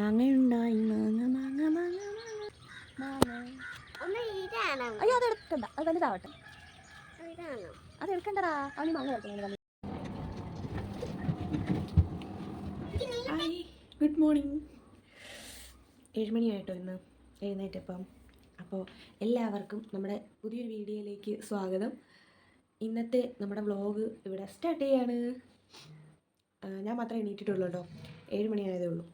മാങ്ങയുണ്ടായി അയ്യോ അതെടുക്കണ്ട, അത് വലുതാവട്ടെ. അതെടുക്കണ്ടടാ, അവന് മാങ്ങ കളിക്കണം. Hi, good morning. 7 മണിയായിട്ടോ ഇന്ന് എഴുന്നേറ്റപ്പം. അപ്പോൾ എല്ലാവർക്കും നമ്മുടെ പുതിയൊരു വീഡിയോയിലേക്ക് സ്വാഗതം. ഇന്നത്തെ നമ്മുടെ വ്ളോഗ് ഇവിടെ സ്റ്റാർട്ട് ചെയ്യാണ്. ഞാൻ മാത്രമേ എണീറ്റിട്ടുള്ളൂ കേട്ടോ. 7 മണി ആയതേ ഉള്ളൂ.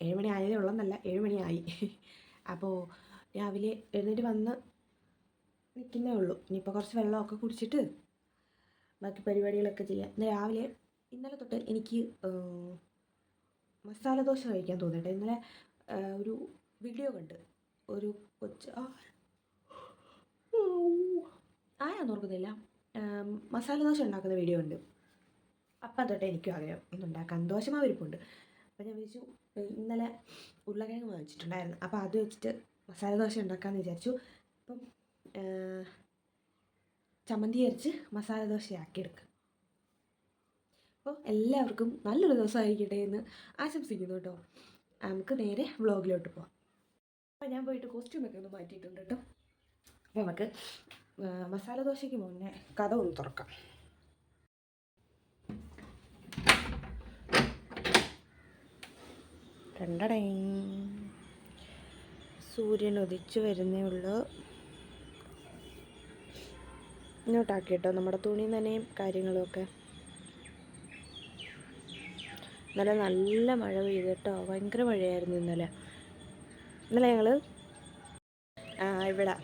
7 മണി ആയതേ ഉള്ളെന്നല്ല, 7 മണിയായി. അപ്പോൾ രാവിലെ എഴുന്നേറ്റ് വന്ന് നിൽക്കുന്നേ ഉള്ളൂ. ഇനിയിപ്പോൾ കുറച്ച് വെള്ളമൊക്കെ കുടിച്ചിട്ട് ബാക്കി പരിപാടികളൊക്കെ ചെയ്യാം. ഇന്നലെ തൊട്ട് എനിക്ക് മസാല ദോശ കഴിക്കാൻ തോന്നിയിട്ട്. ഇന്നലെ ഒരു വീഡിയോ കണ്ട്, ഒരു കൊച്ച് ആരാന്ന് ഓർക്കുന്നില്ല, മസാല ദോശ ഉണ്ടാക്കുന്ന വീഡിയോ ഉണ്ട്. അപ്പം തൊട്ട് എനിക്കും ആഗ്രഹം ഒന്നുണ്ടാക്കാൻ. ദോശമാവ് ഇരിപ്പുണ്ട്. അപ്പോൾ ഞാൻ വിചാരിച്ചു, ഇന്നലെ ഉരുളക്കിഴങ്ങ് വാങ്ങിച്ചിട്ടുണ്ടായിരുന്നു, അപ്പോൾ അത് വെച്ചിട്ട് മസാല ദോശ ഉണ്ടാക്കാമെന്ന് വിചാരിച്ചു. അപ്പം ചമ്മന്തി അരച്ച് മസാല ദോശയാക്കിയെടുക്കുക. അപ്പോൾ എല്ലാവർക്കും നല്ലൊരു ദിവസമായിരിക്കട്ടെ എന്ന് ആശംസിക്കുന്നു കേട്ടോ. നമുക്ക് നേരെ വ്ളോഗിലോട്ട് പോവാം. അപ്പോൾ ഞാൻ പോയിട്ട് കോസ്റ്റ്യൂമൊക്കെ ഒന്ന് മാറ്റിയിട്ടുണ്ട് കേട്ടോ. അപ്പോൾ നമുക്ക് മസാല ദോശയ്ക്ക് മുന്നേ കഥ ഒന്ന് തുറക്കാം. രണ്ടടേ സൂര്യൻ ഉദിച്ചു വരുന്നേ ഉള്ളൂ. ഇങ്ങോട്ടാക്കി കേട്ടോ നമ്മുടെ തുണി നനയും കാര്യങ്ങളുമൊക്കെ. ഇന്നലെ നല്ല മഴ പെയ്തു കേട്ടോ, ഭയങ്കര മഴയായിരുന്നു ഇന്നലെ. ഞങ്ങൾ ഇവിടെ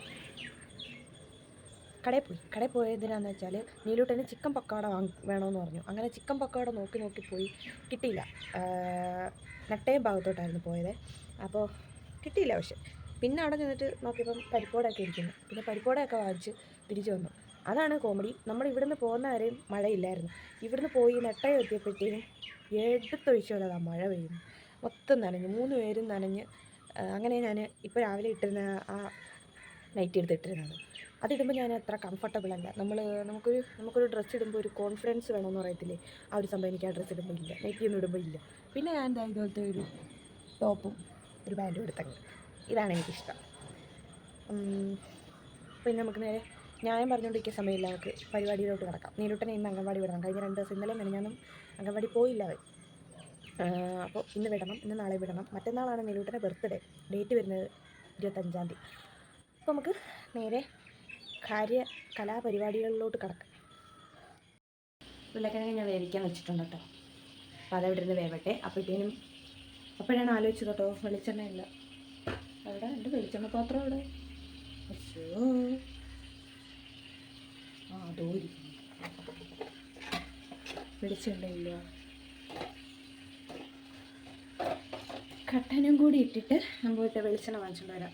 കടയിൽ പോയതിനാന്ന് വെച്ചാൽ നീലൂട്ടന് ചിക്കൻ പക്കോട വേണമെന്ന് പറഞ്ഞു. അങ്ങനെ ചിക്കൻ പക്കോട നോക്കി പോയി, കിട്ടിയില്ല. നെട്ടയം ഭാഗത്തോട്ടായിരുന്നു പോയത്, അപ്പോൾ കിട്ടിയില്ല. പക്ഷെ പിന്നെ അവിടെ ചെന്നിട്ട് നോക്കിയപ്പം പരിപ്പോടൊക്കെ ഇരിക്കുന്നു. പിന്നെ പരിപ്പോടയൊക്കെ വാങ്ങിച്ച് തിരിച്ചു വന്നു. അതാണ് കോമഡി. നമ്മൾ ഇവിടുന്ന് പോകുന്ന വരെയും മഴയില്ലായിരുന്നു. ഇവിടുന്ന് പോയി നെട്ടയം എത്തിയപ്പോഴത്തേക്കും എടുത്തൊഴിച്ചോളാം മഴ പെയ്യുന്നു. മൊത്തം നനഞ്ഞു, 3 പേരും നനഞ്ഞ്. അങ്ങനെ ഞാൻ ഇപ്പോൾ രാവിലെ ഇട്ടിരുന്ന ആ നൈറ്റി എടുത്തിട്ടിരുന്നത്, അതിടുമ്പോൾ ഞാൻ അത്ര കംഫർട്ടബിൾ അല്ല. നമുക്കൊരു ഡ്രസ്സ് ഇടുമ്പോൾ ഒരു കോൺഫിഡൻസ് വേണമെന്ന് പറയത്തില്ലേ, ആ ഒരു സംഭവം എനിക്ക് ആ ഡ്രസ്സ് ഇടുമ്പോൾ ഇല്ല, നൈറ്റി ഒന്നും ഇടുമ്പോൾ ഇല്ല. പിന്നെ ഞാൻ എന്താ ഇതുപോലത്തെ ഒരു ടോപ്പും ഒരു പാൻറ്റും എടുത്തങ്ങ്. ഇതാണ് എനിക്കിഷ്ടം. പിന്നെ നമുക്ക് നേരെ ന്യായം പറഞ്ഞുകൊണ്ടിരിക്കുന്ന സമയമില്ല, നമുക്ക് പരിപാടിയിലോട്ട് കിടക്കാം. നീലൂട്ടനെ ഇന്ന് അംഗൻവാടി വിടണം. കഴിഞ്ഞ 2 ദിവസം ഇന്നലെ മെനഞ്ഞാന്നും അംഗൻവാടി പോയില്ല അവൻ. അപ്പോൾ ഇന്ന് വിടണം, ഇന്ന് നാളെ വിടണം. മറ്റന്നാളാണ് നീലൂട്ടൻ്റെ ബർത്ത്ഡേ, ഡേറ്റ് വരുന്നത് 25-ാം തീയതി. അപ്പോൾ നമുക്ക് നേരെ കലാപരിപാടികളിലോട്ട് കിടക്കാം. ഉരുളക്കിഴങ്ങ് ഞാൻ വേവിക്കാൻ വെച്ചിട്ടുണ്ട് കേട്ടോ. അപ്പോൾ അതവിടെ ഇരുന്ന് വേവട്ടെ. അപ്പോഴാണ് ആലോചിച്ചത് കേട്ടോ, വെളിച്ചെണ്ണ ഇല്ല. അവിടെ എൻ്റെ വെളിച്ചെണ്ണ പാത്രം അവിടെ. അതോരി വെളിച്ചെണ്ണ ഇല്ല. കട്ടനും കൂടി ഇട്ടിട്ട് ഞാൻ പോയിട്ട് വെളിച്ചെണ്ണ വാങ്ങിച്ചുകൊണ്ട് വരാം.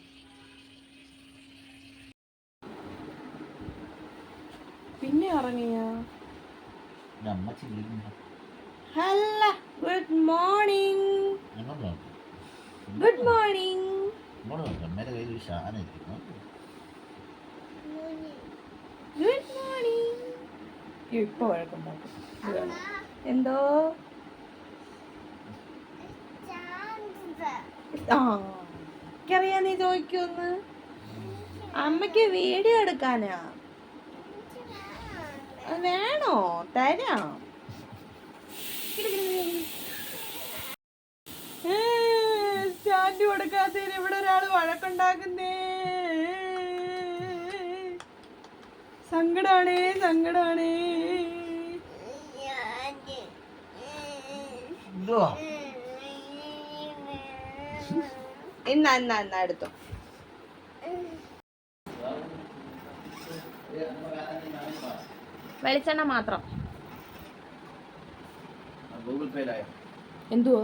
പിന്നെ ഇറങ്ങിയ ഹല്ല, good morning. Good morning. Good morning. ഇപ്പൊ വഴക്കുണ്ടാക്കും. എന്തോ അറിയാ, നീ ചോദിക്കൊന്ന്. അമ്മയ്ക്ക് വീഡിയോ എടുക്കാനാ വേണോ? തരാം. സ്റ്റാൻഡ് കൊടുക്കാത്തതിന് ഇവിടെ ഒരാൾ വഴക്കുണ്ടാക്കുന്നേ. സങ്കടാണേ. എന്നാ എടുത്തോ. വെളിച്ചെണ്ണ മാത്രം. എന്തുവാ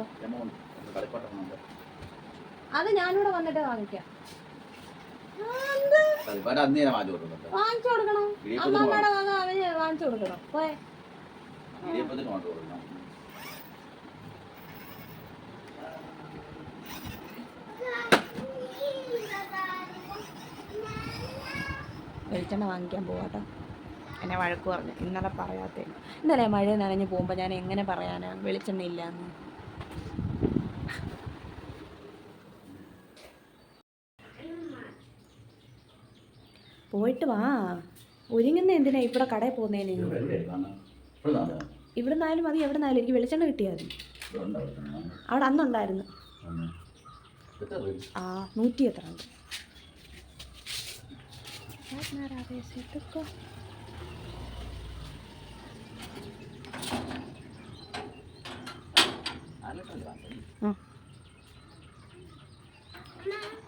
അത്? ഞാനിവിടെ വന്നിട്ട് വാങ്ങിക്കാം. വാങ്ങിച്ചു കൊടുക്കണം. അമ്മമ്മയുടെ വക അവന് വാങ്ങിച്ചു കൊടുക്കണം. പോയെ വെളിച്ചെണ്ണ വാങ്ങിക്കാൻ പോവാട്ടോ. എന്നെ വഴക്ക് പറഞ്ഞു ഇന്നലെ പറയാത്തേ. ഇന്നലെ മഴ നനഞ്ഞ് പോകുമ്പോൾ ഞാൻ എങ്ങനെ പറയാനാ വെളിച്ചെണ്ണ ഇല്ലയെന്ന്? പോയിട്ട് വാ. ഒരുങ്ങുന്ന എന്തിനാ ഇവിടെ കടയിൽ പോകുന്നതിന്? ഇവിടെ നിന്നാലും മതി, എവിടെ നിന്നാലും. എനിക്ക് വെളിച്ചെണ്ണ കിട്ടിയാൽ മതി. അവിടെ അന്നുണ്ടായിരുന്നു. 100 എത്ര ഉണ്ട്?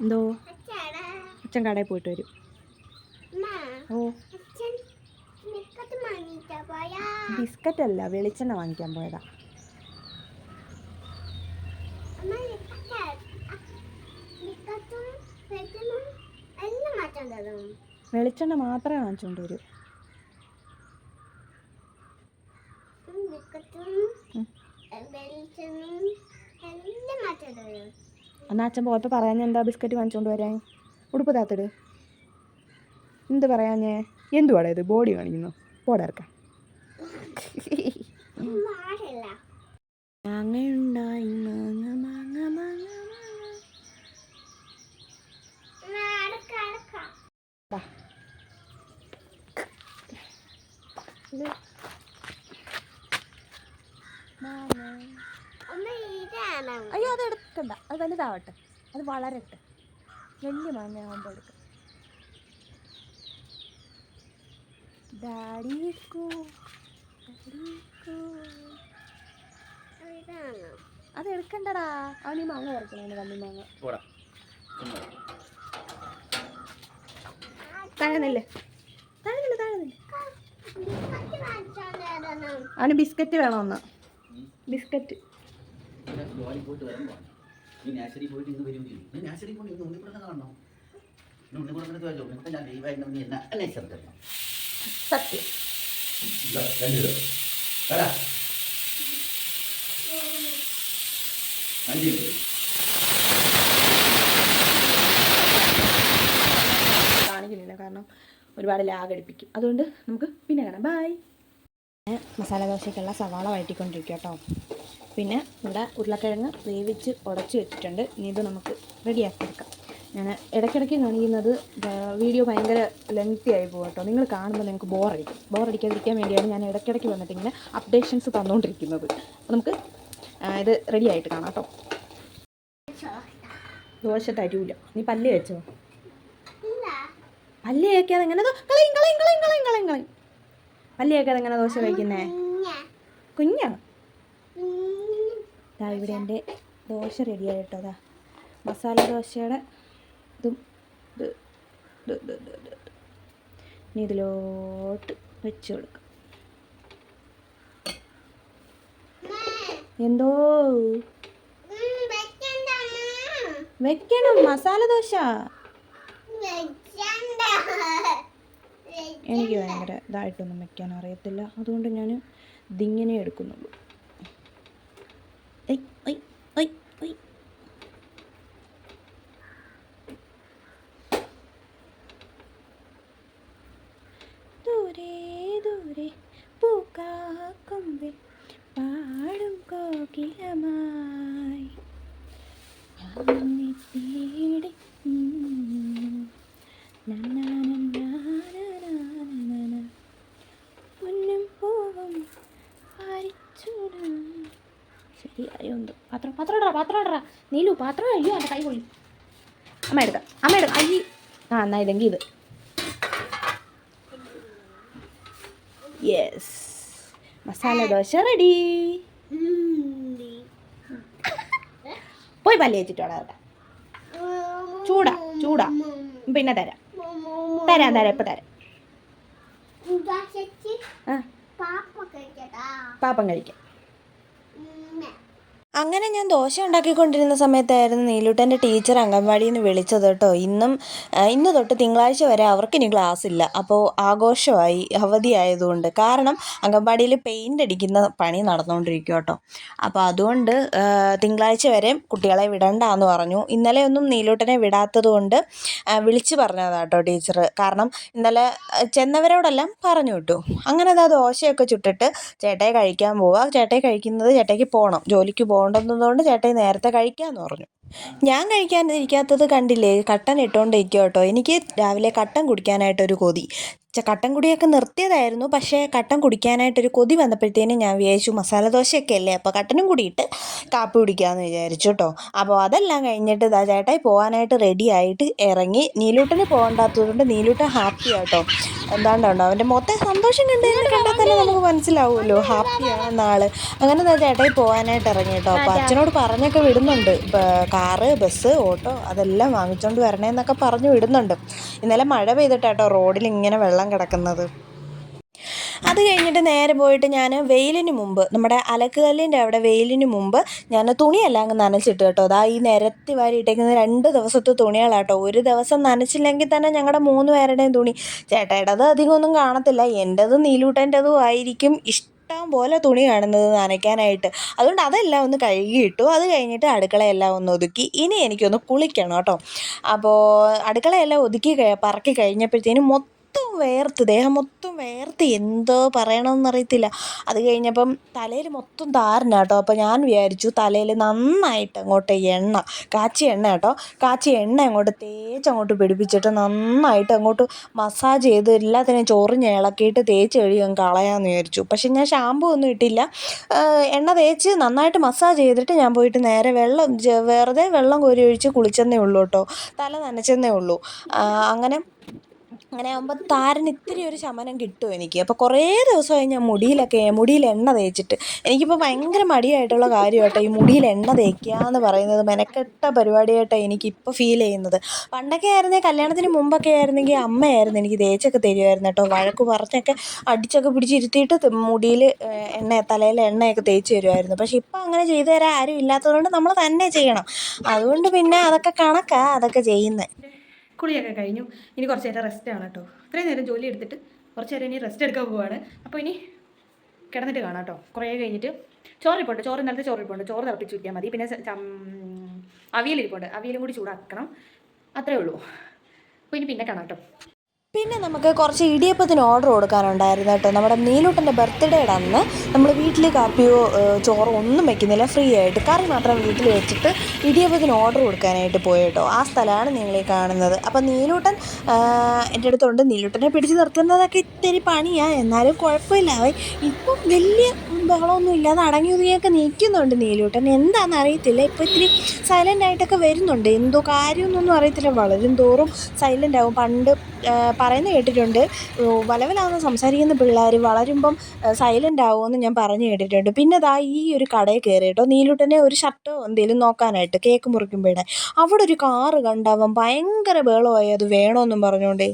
എന്തോ അച്ഛൻ കടയിൽ പോയിട്ട് വരും. ഓ ബിസ്ക്കറ്റ് അല്ല, വെളിച്ചെണ്ണ വാങ്ങിക്കാൻ പോയതാ. വെളിച്ചെണ്ണ മാത്രമേ വാങ്ങിച്ചോണ്ട് വരൂ. എന്നാ അച്ഛൻ പോയപ്പോൾ പറയാൻ എന്താ ബിസ്ക്കറ്റ് വാങ്ങിച്ചോണ്ട് വരാൻ? ഉടുപ്പ് താത്തിട്. എന്ത് പറയാഞ്ഞേ? എന്തുവാടാ ഇത്? ബോഡി കാണിക്കുന്നു. പോടർക്കാം. മാങ്ങയുണ്ടായി മാങ്ങ മാങ്ങ മാങ്ങ അയ്യോ അത് എടുക്കണ്ട, അത് വലുതാവട്ടെ, അത് വളരട്ടെ. വലിയ മാങ്ങ ആകുമ്പോൾ എടുക്കാം. അത് എടുക്കണ്ടടാ, അവൻ ഈ മാങ്ങ പറിക്കണേ. കമ്മി മാങ്ങ താഴെന്നില്ലേ, താഴെന്നില്ല, താഴെന്നില്ല. അവന് ബിസ്ക്കറ്റ് വേണമെന്ന്. ബിസ്ക്കറ്റ് സത്യം. കാണിക്കുന്നില്ല, കാരണം ഒരുപാട് ലാഗ് അടിപ്പിക്കും. അതുകൊണ്ട് നമുക്ക് പിന്നെ കാണാം. ബായ്. മസാല ദോശയ്ക്കുള്ള സവാള വഴറ്റിക്കൊണ്ടിരിക്കുക കേട്ടോ. പിന്നെ ഇവിടെ ഉരുളക്കിഴങ്ങ് വേവിച്ച് ഉടച്ച് വെച്ചിട്ടുണ്ട്. ഇനി ഇത് നമുക്ക് റെഡിയാക്കി എടുക്കാം. ഞാൻ ഇടയ്ക്കിടയ്ക്ക് കാണിക്കുന്നത് വീഡിയോ ഭയങ്കര ലെങ്തി ആയി പോകും കേട്ടോ. നിങ്ങൾ കാണുമ്പോൾ നിങ്ങൾക്ക് ബോറടിക്കാതിരിക്കാൻ വേണ്ടിയാണ് ഞാൻ ഇടയ്ക്കിടയ്ക്ക് വന്നിട്ട് ഇങ്ങനെ അപ്ഡേഷൻസ് തന്നുകൊണ്ടിരിക്കുന്നത്. അപ്പോൾ നമുക്ക് ഇത് റെഡി ആയിട്ട് കാണാം കേട്ടോ. ദോശ തരൂല. നീ പല്ല് വെച്ചോ? പല്ല് കഴിക്കാതെ എങ്ങനെ പല്ല് കഴിക്കാതെ എങ്ങനെ ദോശ കഴിക്കുന്നേ? കുഞ്ഞാ. ഇവിടെ എൻ്റെ ദോശ റെഡിയായിട്ടോ. അതാ മസാല ദോശയുടെ ഇതും ഇനി ഇതിലോട്ട് വെച്ച് കൊടുക്കാം. എന്തോ വെക്കണം? മസാല ദോശ എനിക്ക് ഭയങ്കര ഇതായിട്ടൊന്നും വെക്കാൻ അറിയത്തില്ല. അതുകൊണ്ട് ഞാൻ ഇതിങ്ങനെ എടുക്കുന്നുള്ളൂ. ദൂരെ ദൂരെ പൂക്കാക്കൊമ്പിൽ പാടും കോകിലമായി തേടി പൊന്നും പൂവും ശരിയായോ? എന്തോ പാത്രം ഇടറാ നീലു, പാത്രം. അയ്യോ എൻ്റെ കൈ പൊള്ളി. അമ്മ എടുക്കാം. അയ്യ എന്നാ ഇല്ലെങ്കിൽ ഇത്. Yes, masala dosa ready. പോയി പല്ല് വെച്ചിട്ട് വേണം. ചൂടാ പിന്നെ തരാം. ഇപ്പം തരാം. പാപ്പം കഴിക്കാം. അങ്ങനെ ഞാൻ ദോശ ഉണ്ടാക്കിക്കൊണ്ടിരുന്ന സമയത്തായിരുന്നു നീലൂട്ടൻ്റെ ടീച്ചർ അംഗൻവാടിയിൽ നിന്ന് വിളിച്ചത് കേട്ടോ. ഇന്ന് തൊട്ട് തിങ്കളാഴ്ച വരെ അവർക്കിനി ക്ലാസ് ഇല്ല. അപ്പോൾ ആഘോഷമായി, അവധി ആയതുകൊണ്ട്. കാരണം അംഗൻവാടിയിൽ പെയിൻ്റ് അടിക്കുന്ന പണി നടന്നുകൊണ്ടിരിക്കും കേട്ടോ. അപ്പോൾ അതുകൊണ്ട് തിങ്കളാഴ്ച വരെ കുട്ടികളെ വിടണ്ടെന്ന് പറഞ്ഞു. ഇന്നലെ ഒന്നും നീലൂട്ടനെ വിടാത്തത് കൊണ്ട് വിളിച്ച് പറഞ്ഞതാണ് കേട്ടോ ടീച്ചർ. കാരണം ഇന്നലെ ചെന്നവരോടെല്ലാം പറഞ്ഞു വിട്ടു. അങ്ങനെ അതാ ദോശയൊക്കെ ചുട്ടിട്ട് ചേട്ടായി കഴിക്കാൻ പോവുക. ചേട്ടായി കഴിക്കുന്നത് ചേട്ടായിക്ക് പോകണം, ജോലിക്ക് പോകേണ്ടതുകൊണ്ട് ചേട്ടായി നേരത്തെ കഴിക്കാമെന്ന് പറഞ്ഞു. ഞാൻ കഴിക്കാനിരിക്കാത്തത് കണ്ടില്ലേ, കട്ടൻ ഇട്ടുകൊണ്ടിരിക്കുക കേട്ടോ. എനിക്ക് രാവിലെ കട്ടൻ കുടിക്കാനായിട്ടൊരു കൊതി. കട്ടൻ കുടിയൊക്കെ നിർത്തിയതായിരുന്നു, പക്ഷേ കട്ടൻ കുടിക്കാനായിട്ടൊരു കൊതി വന്നപ്പോഴത്തേനും ഞാൻ വിചാരിച്ചു മസാലദോശയൊക്കെ അല്ലേ, അപ്പോൾ കട്ടനും കൂടിയിട്ട് കാപ്പി കുടിക്കാമെന്ന് വിചാരിച്ചു കേട്ടോ. അപ്പോൾ അതെല്ലാം കഴിഞ്ഞിട്ട് ഇതാ ചേട്ടായി പോകാനായിട്ട് റെഡി ആയിട്ട് ഇറങ്ങി. നീലൂട്ടന് പോകണ്ടാത്തതുകൊണ്ട് നീലൂട്ടൻ ഹാപ്പിയാണ് കേട്ടോ. എന്താണ്ടുണ്ടോ അവൻ്റെ മൊത്തം സന്തോഷം കണ്ടാൽ തന്നെ നമുക്ക് മനസ്സിലാവുമല്ലോ ഹാപ്പിയാണെന്ന ആള്. അങ്ങനെ ഇതാ ചേട്ടായി പോകാനായിട്ട് ഇറങ്ങി കേട്ടോ. അപ്പോൾ അച്ഛനോട് പറഞ്ഞൊക്കെ വിടുന്നുണ്ട്, കാറ്, ബസ്, ഓട്ടോ അതെല്ലാം വാങ്ങിച്ചുകൊണ്ട് വരണേന്നൊക്കെ പറഞ്ഞു വിടുന്നുണ്ട്. ഇന്നലെ മഴ പെയ്തിട്ടാട്ടോ റോഡിൽ ഇങ്ങനെ വെള്ളം കിടക്കുന്നത്. അത് കഴിഞ്ഞിട്ട് നേരെ പോയിട്ട് ഞാൻ വെയിലിന് മുമ്പ്, നമ്മുടെ അലക്കുകല്ലിൻ്റെ അവിടെ വെയിലിന് മുമ്പ് ഞാൻ തുണിയെല്ലാം അങ്ങ് നനച്ചിട്ട് കേട്ടോ. അതാ ഈ നിരത്തി വാരിയിട്ടേക്കുന്ന 2 ദിവസത്തെ തുണികളാട്ടോ. ഒരു ദിവസം നനച്ചില്ലെങ്കിൽ തന്നെ ഞങ്ങളുടെ 3 പേരുടെയും തുണി, ചേട്ടായിടത് അധികമൊന്നും കാണത്തില്ല, എൻ്റെതും നീലൂട്ടൻ്റെതും ആയിരിക്കും ഇഷ്ടം പോലെ തുണി കാണുന്നത് നനയ്ക്കാനായിട്ട്. അതുകൊണ്ട് അതെല്ലാം ഒന്ന് കഴുകിയിട്ടു. അത് കഴിഞ്ഞിട്ട് അടുക്കളയെല്ലാം ഒന്ന് ഒതുക്കി. ഇനി എനിക്കൊന്ന് കുളിക്കണം കേട്ടോ. അപ്പോൾ അടുക്കളയെല്ലാം ഒതുക്കി പറക്കി കഴിഞ്ഞപ്പോഴത്തേനും ദേഹം മൊത്തം വേർത്ത്, എന്തോ പറയണമെന്നറിയത്തില്ല. അത് കഴിഞ്ഞപ്പം തലയിൽ മൊത്തം താരനാട്ടോ. അപ്പോൾ ഞാൻ വിചാരിച്ചു തലയിൽ നന്നായിട്ട് അങ്ങോട്ട് കാച്ചിയ എണ്ണ കേട്ടോ, കാച്ചിയ എണ്ണ അങ്ങോട്ട് തേച്ചങ്ങോട്ട് പിടിപ്പിച്ചിട്ട് നന്നായിട്ട് അങ്ങോട്ട് മസാജ് ചെയ്ത് എല്ലാത്തിനെയും ചൊറിഞ്ഞ് ഇളക്കിയിട്ട് തേച്ച് കഴിയും കളയാമെന്ന് വിചാരിച്ചു. പക്ഷെ ഞാൻ ഷാമ്പൂ ഒന്നും ഇട്ടില്ല. എണ്ണ തേച്ച് നന്നായിട്ട് മസാജ് ചെയ്തിട്ട് ഞാൻ പോയിട്ട് നേരെ വെറുതെ വെള്ളം കോരി ഒഴിച്ച് കുളിച്ചെന്നേ ഉള്ളൂ കേട്ടോ. തല നനച്ചെന്നേ ഉള്ളൂ. അങ്ങനെ ആകുമ്പോൾ താരന് ഇത്തിരി ഒരു ശമനം കിട്ടും എനിക്ക്. അപ്പോൾ കുറേ ദിവസമായി ഞാൻ മുടിയിൽ എണ്ണ തേച്ചിട്ട്. എനിക്കിപ്പോൾ ഭയങ്കര മടിയായിട്ടുള്ള കാര്യം കേട്ടോ ഈ മുടിയിൽ എണ്ണ തേക്കുക എന്ന് പറയുന്നത്. മെനക്കെട്ട പരിപാടിയായിട്ടാണ് എനിക്കിപ്പോൾ ഫീൽ ചെയ്യുന്നത്. പണ്ടൊക്കെ ആയിരുന്നെങ്കിൽ, കല്യാണത്തിന് മുമ്പൊക്കെ ആയിരുന്നെങ്കിൽ അമ്മയായിരുന്നു എനിക്ക് തേച്ചൊക്കെ തരുമായിരുന്നു കേട്ടോ. വഴക്ക് പറഞ്ഞൊക്കെ അടിച്ചൊക്കെ പിടിച്ചിരുത്തിയിട്ട് മുടിയിൽ തലയിൽ എണ്ണയൊക്കെ തേച്ച് തരുമായിരുന്നു. പക്ഷെ ഇപ്പം അങ്ങനെ ചെയ്തു തരാൻ ആരും ഇല്ലാത്തതുകൊണ്ട് നമ്മൾ തന്നെ ചെയ്യണം. അതുകൊണ്ട് പിന്നെ അതൊക്കെ കണക്കാണ് അതൊക്കെ ചെയ്യുന്നത്. കുളിയൊക്കെ കഴിഞ്ഞു. ഇനി കുറച്ച് നേരം റെസ്റ്റാണ് കേട്ടോ. ഇത്രയും നേരം ജോലി എടുത്തിട്ട് കുറച്ച് നേരം ഇനി റെസ്റ്റ് എടുക്കാൻ പോവുകയാണ്. അപ്പോൾ ഇനി കിടന്നിട്ട് കാണാം കേട്ടോ. കുറേ കഴിഞ്ഞിട്ട് ചോറിരിപ്പുണ്ട്, ഇന്നലത്തെ ചോറിരിപ്പുണ്ട്, ചോറ് തിളപ്പിച്ച് കിട്ടിയാൽ മതി. പിന്നെ അവിയലിരിപ്പുണ്ട്, അവിയലും കൂടി ചൂടാക്കണം. അത്രേ ഉള്ളൂ. അപ്പോൾ ഇനി പിന്നെ കാണാം കേട്ടോ. പിന്നെ നമുക്ക് കുറച്ച് ഇടിയപ്പത്തിന് ഓർഡർ കൊടുക്കാനുണ്ടായിരുന്നു കേട്ടോ. നമ്മുടെ നീലൂട്ടൻ്റെ ബർത്ത്ഡേയുടെ അന്ന് നമ്മൾ വീട്ടിൽ കാപ്പിയോ ചോറോ ഒന്നും വെക്കുന്നില്ല, ഫ്രീ ആയിട്ട് കറി മാത്രം വീട്ടിൽ വെച്ചിട്ട് ഇടിയപ്പത്തിന് ഓർഡർ കൊടുക്കാനായിട്ട് പോയി കേട്ടോ. ആ സ്ഥലമാണ് നിങ്ങളീ കാണുന്നത്. അപ്പം നീലൂട്ടൻ എൻ്റെ അടുത്തുണ്ട്. നീലൂട്ടനെ പിടിച്ച് നിർത്തുന്നതൊക്കെ ഇത്തിരി പണിയാണ്, എന്നാലും കുഴപ്പമില്ല. അവൻ ഇപ്പം വലിയ ബഹളമൊന്നും ഇല്ലാതെ അടങ്ങി ഒതുങ്ങിയൊക്കെ നിൽക്കുന്നുണ്ട് നീലൂട്ടൻ. എന്താണെന്ന് അറിയത്തില്ല, ഇപ്പോൾ ഇത്തിരി സൈലൻ്റായിട്ടൊക്കെ വരുന്നുണ്ട്. എന്തോ കാര്യമൊന്നും അറിയത്തില്ല, വളരും തോറും സൈലൻ്റ് ആവും. പണ്ട് പറയുന്നത് കേട്ടിട്ടുണ്ട്, വലവലാന്ന് സംസാരിക്കുന്ന പിള്ളേർ വളരുമ്പം സൈലൻ്റ് ആവുമെന്ന് ഞാൻ പറഞ്ഞു കേട്ടിട്ടുണ്ട്. പിന്നെ ദാ ഈ ഒരു കടയിൽ കയറി കേട്ടോ. നീലൂട്ടനെ ഒരു ഷർട്ടോ എന്തെങ്കിലും നോക്കാനായിട്ട് കേക്ക് മുറിക്കുമ്പോഴേ അവിടെ ഒരു കാറ് കണ്ടവൻ ഭയങ്കര ബഹളമായി അത് വേണമെന്നും പറഞ്ഞുകൊണ്ടേ.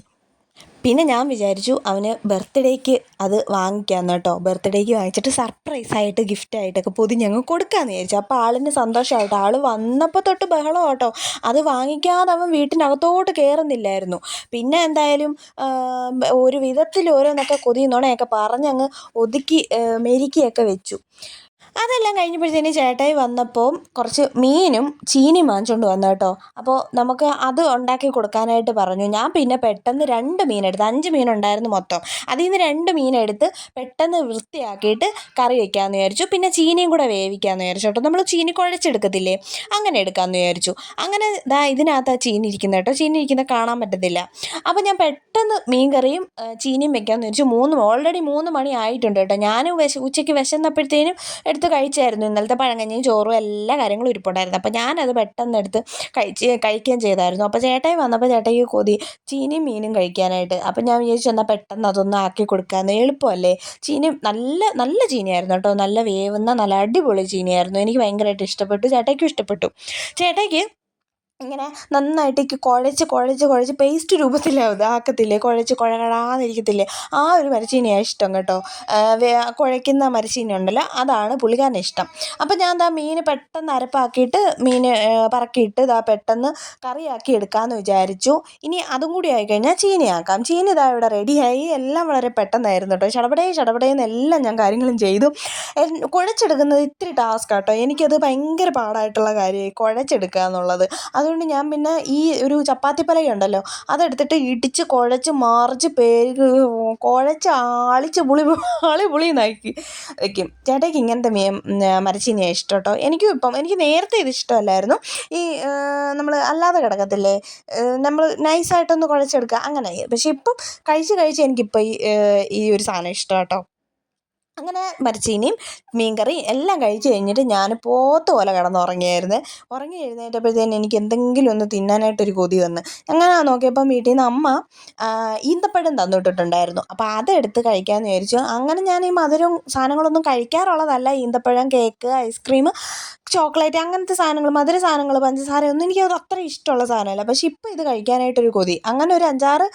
പിന്നെ ഞാൻ വിചാരിച്ചു അവന് ബർത്ത്ഡേക്ക് അത് വാങ്ങിക്കാമെന്ന് കേട്ടോ. ബർത്ത്ഡേക്ക് വാങ്ങിച്ചിട്ട് സർപ്രൈസായിട്ട് ഗിഫ്റ്റായിട്ടൊക്കെ പൊതിഞ്ഞങ്ങ് കൊടുക്കാമെന്ന് വിചാരിച്ചു. അപ്പോൾ ആളിന് സന്തോഷമായിട്ടോ. ആൾ വന്നപ്പോൾ തൊട്ട് ബഹളം കേട്ടോ. അത് വാങ്ങിക്കാതെ അവൻ വീട്ടിനകത്തോട്ട് കയറുന്നില്ലായിരുന്നു. പിന്നെ എന്തായാലും ഒരു വിധത്തിൽ ഓരോന്നൊക്കെ കൊതിയുന്നോണയൊക്കെ പറഞ്ഞങ്ങ് ഒതുക്കി മെരുക്കിയൊക്കെ വെച്ചു. അതെല്ലാം കഴിഞ്ഞപ്പോഴത്തേന് ചേട്ടായി വന്നപ്പോൾ കുറച്ച് മീനും ചീനിയും വാങ്ങിച്ചുകൊണ്ട് വന്നു കേട്ടോ. അപ്പോൾ നമുക്ക് അത് ഉണ്ടാക്കി കൊടുക്കാനായിട്ട് പറഞ്ഞു. ഞാൻ പിന്നെ പെട്ടെന്ന് 2 മീനെടുത്ത്, 5 മീനുണ്ടായിരുന്നു മൊത്തം. അതിൽ നിന്ന് 2 മീനെടുത്ത് പെട്ടെന്ന് വൃത്തിയാക്കിയിട്ട് കറി വയ്ക്കാമെന്ന് വിചാരിച്ചു. പിന്നെ ചീനിയും കൂടെ വേവിക്കാമെന്ന് വിചാരിച്ചു കേട്ടോ. നമ്മൾ ചീനി കുഴച്ചെടുക്കത്തില്ലേ, അങ്ങനെ എടുക്കാമെന്ന് വിചാരിച്ചു. അങ്ങനെ ഇതിനകത്ത് ആ ചീനി ഇരിക്കുന്നത് കേട്ടോ. ചീനി ഇരിക്കുന്നത് കാണാൻ പറ്റത്തില്ല. അപ്പോൾ ഞാൻ പെട്ടെന്ന് മീൻ കറിയും ചീനിയും വെക്കാമെന്ന് വിചാരിച്ചു. ഓൾറെഡി 3 മണി ആയിട്ടുണ്ട് കേട്ടോ. ഞാൻ ഉച്ചയ്ക്ക് വിശന്നപ്പോഴത്തേനും എടുത്ത് കഴിച്ചായിരുന്നു. ഇന്നലത്തെ പഴങ്കഞ്ഞിയും ചോറും എല്ലാ കാര്യങ്ങളും ഇരിപ്പുണ്ടായിരുന്നു. അപ്പോൾ ഞാനത് പെട്ടെന്ന് എടുത്ത് കഴിക്കുകയും ചെയ്തായിരുന്നു. അപ്പോൾ ചേട്ടായി വന്നപ്പോൾ ചേട്ടായിക്ക് കൊതി ചീനിയും മീനും കഴിക്കാനായിട്ട്. അപ്പോൾ ഞാൻ വിചാരിച്ചു എന്നാൽ പെട്ടെന്ന് അതൊന്ന് ആക്കി കൊടുക്കാമെന്ന്. എളുപ്പമല്ലേ. ചീനി നല്ല നല്ല ചീനിയായിരുന്നു കേട്ടോ. നല്ല വേവുന്ന നല്ല അടിപൊളി ചീനിയായിരുന്നു. എനിക്ക് ഭയങ്കരമായിട്ട് ഇഷ്ടപ്പെട്ടു, ചേട്ടായിക്കും ഇഷ്ടപ്പെട്ടു. ചേട്ടായിക്ക് ഇങ്ങനെ നന്നായിട്ട് കുഴച്ച് പേസ്റ്റ് രൂപത്തിലാക്കത്തില്ലേ, കുഴക്കടാന്നിരിക്കത്തില്ലേ, ആ ഒരു മരച്ചീനിയാണ് ഇഷ്ടം കേട്ടോ. കുഴയ്ക്കുന്ന മരച്ചീനി ഉണ്ടല്ലോ, അതാണ് പുള്ളിക്കാരന് ഇഷ്ടം. അപ്പം ഞാൻ മീൻ പെട്ടെന്ന് അരപ്പാക്കിയിട്ട് പറക്കിയിട്ട് പെട്ടെന്ന് കറിയാക്കി എടുക്കാമെന്ന് വിചാരിച്ചു. ഇനി അതും കൂടി ആയിക്കഴിഞ്ഞാൽ ചീനിയാക്കാം. ചീനി ഇവിടെ റെഡിയായി. എല്ലാം വളരെ പെട്ടെന്നായിരുന്നു കേട്ടോ. ചടപടേന്ന് എല്ലാം ഞാൻ കാര്യങ്ങളും ചെയ്തു. കുഴച്ചെടുക്കുന്നത് ഇത്തിരി ടാസ്ക് കേട്ടോ. എനിക്കത് ഭയങ്കര പാടായിട്ടുള്ള കാര്യമായി കുഴച്ചെടുക്കുക എന്നുള്ളത്. അതുകൊണ്ട് അതുകൊണ്ട് ഞാൻ പിന്നെ ഈ ഒരു ചപ്പാത്തിപ്പലകയുണ്ടല്ലോ അതെടുത്തിട്ട് ഇടിച്ച് കുഴച്ച് മറിച്ച് കുഴച്ച് ആളിച്ച് പുളി നാക്കി വയ്ക്കും. ചേട്ടയ്ക്ക് ഇങ്ങനത്തെ മരച്ചീനിയാണ് ഇഷ്ടം കേട്ടോ. എനിക്ക് നേരത്തെ ഇത് ഇഷ്ടമല്ലായിരുന്നു. ഈ നമ്മൾ അല്ലാതെ കിടക്കത്തില്ലേ, നമ്മൾ നൈസായിട്ടൊന്ന് കുഴച്ചെടുക്കുക അങ്ങനെ. പക്ഷെ ഇപ്പം കഴിച്ച് എനിക്കിപ്പോൾ ഈ ഒരു സാധനം ഇഷ്ടം കേട്ടോ. അങ്ങനെ മരച്ചീനിയും മീൻകറിയും എല്ലാം കഴിച്ച് കഴിഞ്ഞിട്ട് ഞാൻ പോത്ത് പോലെ കിടന്നുറങ്ങി എഴുന്നേറ്റപ്പോഴത്തേന് എനിക്ക് എന്തെങ്കിലും ഒന്ന് തിന്നാനായിട്ടൊരു കൊതി വന്ന്. അങ്ങനെ നോക്കിയപ്പം വീട്ടിൽ നിന്ന് അമ്മ ഈന്തപ്പഴം തന്നിട്ടിട്ടുണ്ടായിരുന്നു. അപ്പോൾ അതെടുത്ത് കഴിക്കാമെന്ന് വിചാരിച്ചു. അങ്ങനെ ഞാൻ ഈ മധുരവും സാധനങ്ങളൊന്നും കഴിക്കാറുള്ളതല്ല. ഈന്തപ്പഴം, കേക്ക്, ഐസ്ക്രീം, ചോക്ലേറ്റ് അങ്ങനത്തെ സാധനങ്ങൾ, മധുര സാധനങ്ങൾ, പഞ്ചസാരയൊന്നും എനിക്കത് അത്ര ഇഷ്ടമുള്ള സാധനമല്ല. പക്ഷെ ഇപ്പോൾ ഇത് കഴിക്കാനായിട്ടൊരു കൊതി. അങ്ങനെ ഒരു 5-6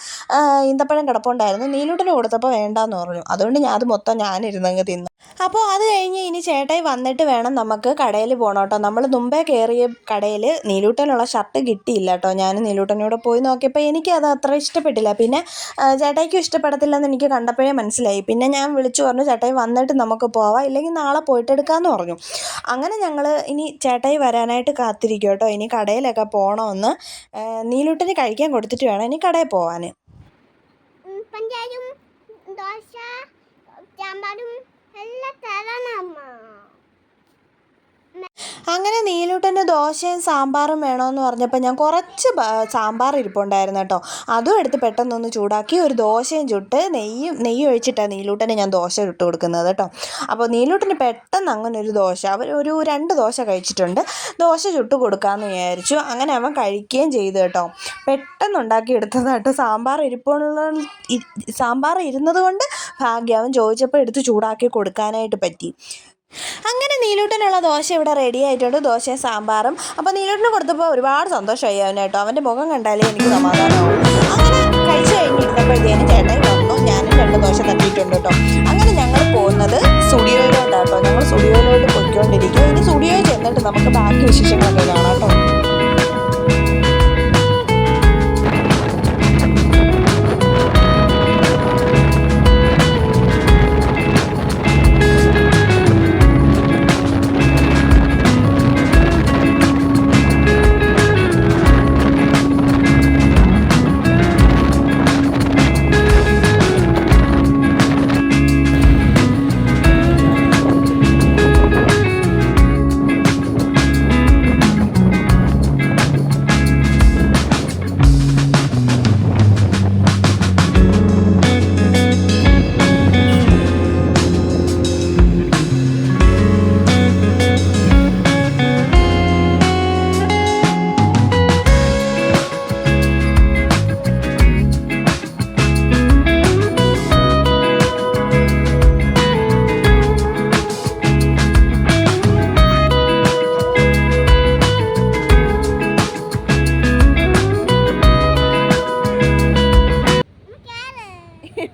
ഈന്തപ്പഴം കിടപ്പുണ്ടായിരുന്നു. നീലൂട്ടന് കൊടുത്തപ്പോൾ വേണ്ടാന്ന് പറഞ്ഞു. അതുകൊണ്ട് അത് മൊത്തം ഞാനിരുന്നങ്ങ് തിന്നു. അപ്പോൾ അത് കഴിഞ്ഞ് ഇനി ചേട്ടായി വന്നിട്ട് വേണം നമുക്ക് കടയിൽ പോകണം കേട്ടോ. നമ്മൾ മുമ്പേ കയറിയ കടയിൽ നീലൂട്ടനുള്ള ഷർട്ട് കിട്ടിയില്ല കേട്ടോ. ഞാൻ നീലൂട്ടനോട് പോയി നോക്കിയപ്പോൾ എനിക്കത് അത്ര ഇഷ്ടപ്പെട്ടില്ല. പിന്നെ ചേട്ടായിക്കും ഇഷ്ടപ്പെടത്തില്ലെന്ന് എനിക്ക് കണ്ടപ്പോഴേ മനസ്സിലായി. പിന്നെ ഞാൻ വിളിച്ചു പറഞ്ഞു ചേട്ടായി വന്നിട്ട് നമുക്ക് പോവാം, ഇല്ലെങ്കിൽ നാളെ പോയിട്ട് എടുക്കാമെന്ന് പറഞ്ഞു. അങ്ങനെ ഞങ്ങൾ ഇനി ചേട്ടായി വരാനായിട്ട് കാത്തിരിക്കും കേട്ടോ. ഇനി കടയിലൊക്കെ പോകണമെന്ന് നീലൂട്ടന് കഴിക്കാൻ കൊടുത്തിട്ട് വേണം ഇനി കടയിൽ പോവാൻ. പഞ്ചാരും ദോശ സാമ്പാറും എല്ലാം തരണം. അങ്ങനെ നീലൂട്ടന് ദോശയും സാമ്പാറും വേണമെന്ന് പറഞ്ഞപ്പോൾ ഞാൻ കുറച്ച് സാമ്പാർ ഇരിപ്പുണ്ടായിരുന്നു കേട്ടോ. അതും എടുത്ത് പെട്ടെന്നൊന്ന് ചൂടാക്കി ഒരു ദോശയും ചുട്ട് നെയ്യ് ഒഴിച്ചിട്ടാണ് നീലൂട്ടന് ഞാൻ ദോശ ചുട്ട് കൊടുക്കുന്നത് കേട്ടോ. അപ്പോൾ നീലൂട്ടന് പെട്ടെന്ന് അങ്ങനെ ഒരു ദോശ, ഒരു 2 ദോശ കഴിച്ചിട്ടുണ്ട്, ദോശ ചുട്ട് കൊടുക്കാമെന്ന് വിചാരിച്ചു. അങ്ങനെ അവൻ കഴിക്കുകയും ചെയ്തു കേട്ടോ. പെട്ടെന്ന് ഉണ്ടാക്കിയെടുത്തതായിട്ട് സാമ്പാർ ഇരുന്നത് കൊണ്ട് ഭാഗ്യം, അവൻ ചോദിച്ചപ്പോൾ എടുത്ത് ചൂടാക്കി കൊടുക്കാനായിട്ട് പറ്റി. അങ്ങനെ നീലൂട്ടനുള്ള ദോശ ഇവിടെ റെഡി ആയിട്ടുണ്ട്, ദോശയും സാമ്പാറും. അപ്പോൾ നീലൂട്ടന് കൊടുത്തപ്പോൾ ഒരുപാട് സന്തോഷമായി അവനായിട്ടോ. അവൻ്റെ മുഖം കണ്ടാലേ എനിക്ക് സമാധാനമാവും. അങ്ങനെ കഴിച്ച് കഴിഞ്ഞിരുന്നപ്പോഴത്തേനും ചേട്ടായി വന്നു. ഞാനും 2 ദോശ തട്ടിയിട്ടുണ്ട് കേട്ടോ. അങ്ങനെ ഞങ്ങൾ പോകുന്നത് സ്റ്റുഡിയോയിലോട്ടാട്ടോ. ഞങ്ങൾ സ്റ്റുഡിയോയിലോട്ട് പോയിക്കൊണ്ടിരിക്കും. ഇനി സ്റ്റുഡിയോയിൽ ചെന്നിട്ട് നമുക്ക് ബാക്കി വിശേഷങ്ങളൊക്കെ കാണാം കേട്ടോ.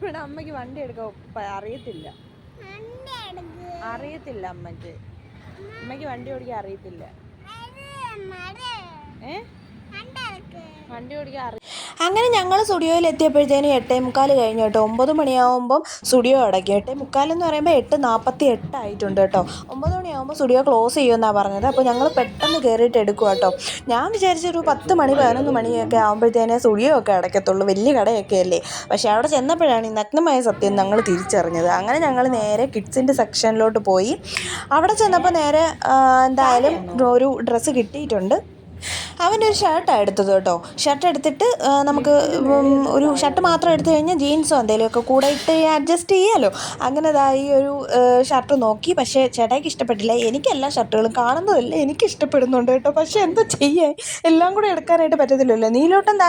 ഇവിടെ അമ്മയ്ക്ക് വണ്ടി എടുക്കാൻ അറിയത്തില്ല അമ്മയ്ക്ക് വണ്ടി ഓടിക്കാൻ അറിയത്തില്ല. വണ്ടി ഓടിക്കാൻ അങ്ങനെ ഞങ്ങൾ സ്റ്റുഡിയോയിൽ എത്തിയപ്പോഴത്തേനും 8:45 കഴിഞ്ഞു കേട്ടോ. 9 മണിയാകുമ്പം സ്റ്റുഡിയോ അടയ്ക്കും. 8:45 എന്ന് പറയുമ്പോൾ 8:48 ആയിട്ടുണ്ട് കേട്ടോ. 9 മണിയാകുമ്പോൾ സ്റ്റുഡിയോ ക്ലോസ് ചെയ്യുമെന്നാണ് പറഞ്ഞത്. അപ്പോൾ ഞങ്ങൾ പെട്ടെന്ന് കയറിയിട്ട് എടുക്കുക കേട്ടോ. ഞാൻ വിചാരിച്ചൊരു 10 മണി 11 മണിയൊക്കെ ആകുമ്പോഴത്തേനേ സ്റ്റുഡിയോ ഒക്കെ അടയ്ക്കത്തുള്ളൂ, വലിയ കടയൊക്കെ അല്ലേ. പക്ഷേ അവിടെ ചെന്നപ്പോഴാണ് ഈ നഗ്നമായ സത്യം ഞങ്ങൾ തിരിച്ചറിഞ്ഞത്. അങ്ങനെ ഞങ്ങൾ നേരെ കിഡ്സിൻ്റെ സെക്ഷനിലോട്ട് പോയി. അവിടെ ചെന്നപ്പോൾ നേരെ എന്തായാലും ഒരു ഡ്രസ്സ് കിട്ടിയിട്ടുണ്ട്. അവൻ്റെ ഒരു ഷർട്ടാണ് എടുത്തത് കേട്ടോ. ഷർട്ട് എടുത്തിട്ട് നമുക്ക് ഒരു ഷർട്ട് മാത്രം എടുത്തു കഴിഞ്ഞാൽ ജീൻസോ എന്തെങ്കിലുമൊക്കെ കൂടെ ഇട്ട് അഡ്ജസ്റ്റ് ചെയ്യാമല്ലോ. അങ്ങനെ ഈ ഒരു ഷർട്ട് നോക്കി. പക്ഷേ ചേട്ടായിക്ക് ഇഷ്ടപ്പെട്ടില്ല. എനിക്കെല്ലാ ഷർട്ടുകളും കാണുന്നതല്ലേ എനിക്ക് ഇഷ്ടപ്പെടുന്നുണ്ട് കേട്ടോ. പക്ഷേ എന്താ ചെയ്യാൻ, എല്ലാം കൂടെ എടുക്കാനായിട്ട് പറ്റത്തില്ലല്ലോ. നീലോട്ടം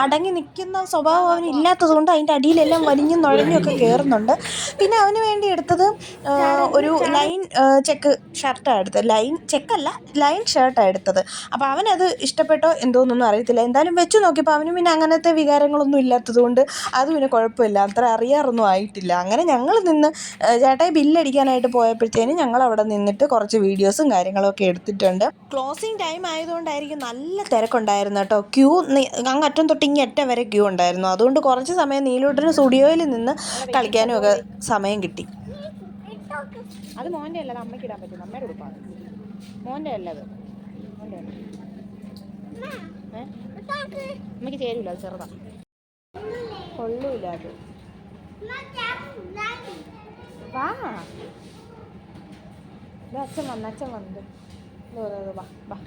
അടങ്ങി നിൽക്കുന്ന സ്വഭാവം അവന് ഇല്ലാത്തത് കൊണ്ട് അതിൻ്റെ അടിയിലെല്ലാം വലിഞ്ഞും നുഴഞ്ഞൊക്കെ കയറുന്നുണ്ട്. പിന്നെ അവന് വേണ്ടി എടുത്തത് ഒരു ലൈൻ ചെക്ക് ഷർട്ടാണ് എടുത്തത്. ലൈൻ ചെക്കല്ല, ലൈൻ ഷർട്ടാണ് എടുത്തത്. അപ്പോൾ അവനത് ഇഷ്ടപ്പെട്ടോ എന്തോന്നൊന്നും അറിയത്തില്ല. എന്തായാലും വെച്ച് നോക്കിയപ്പോൾ അവന് പിന്നെ അങ്ങനത്തെ വികാരങ്ങളൊന്നും ഇല്ലാത്തത് കൊണ്ട് അത് പിന്നെ കുഴപ്പമില്ല, അത്ര അറിയാറൊന്നും ആയിട്ടില്ല. അങ്ങനെ ഞങ്ങൾ നിന്ന് ചേട്ടായി ബില്ലടിക്കാനായിട്ട് പോയപ്പോഴത്തേനും ഞങ്ങൾ അവിടെ നിന്നിട്ട് കുറച്ച് വീഡിയോസും കാര്യങ്ങളൊക്കെ എടുത്തിട്ടുണ്ട്. ക്ലോസിങ് ടൈം ആയതുകൊണ്ടായിരിക്കും നല്ല തിരക്കുണ്ടായിരുന്നു കേട്ടോ. ക്യൂ അങ്ങ് അറ്റം തൊട്ട് ഇങ്ങ് അറ്റം വരെ ക്യൂ ഉണ്ടായിരുന്നു. അതുകൊണ്ട് കുറച്ച് സമയം നീലൂട്ടന് സ്റ്റുഡിയോയിൽ നിന്ന് കളിക്കാനും ഒക്കെ സമയം കിട്ടി. അത് മോൻ്റെ അല്ല, അത് അമ്മയ്ക്ക് ഇടാൻ പറ്റും, അമ്മയുടെ ഉടുപ്പാണ്. മോൻ്റെ അല്ല അത്, മോൻ്റെ അമ്മയ്ക്ക് ചേരൂല, അത് ചെറുതാ, കൊള്ളൂല അത്. വാ, അച്ഛൻ വന്നു, വാ വാ.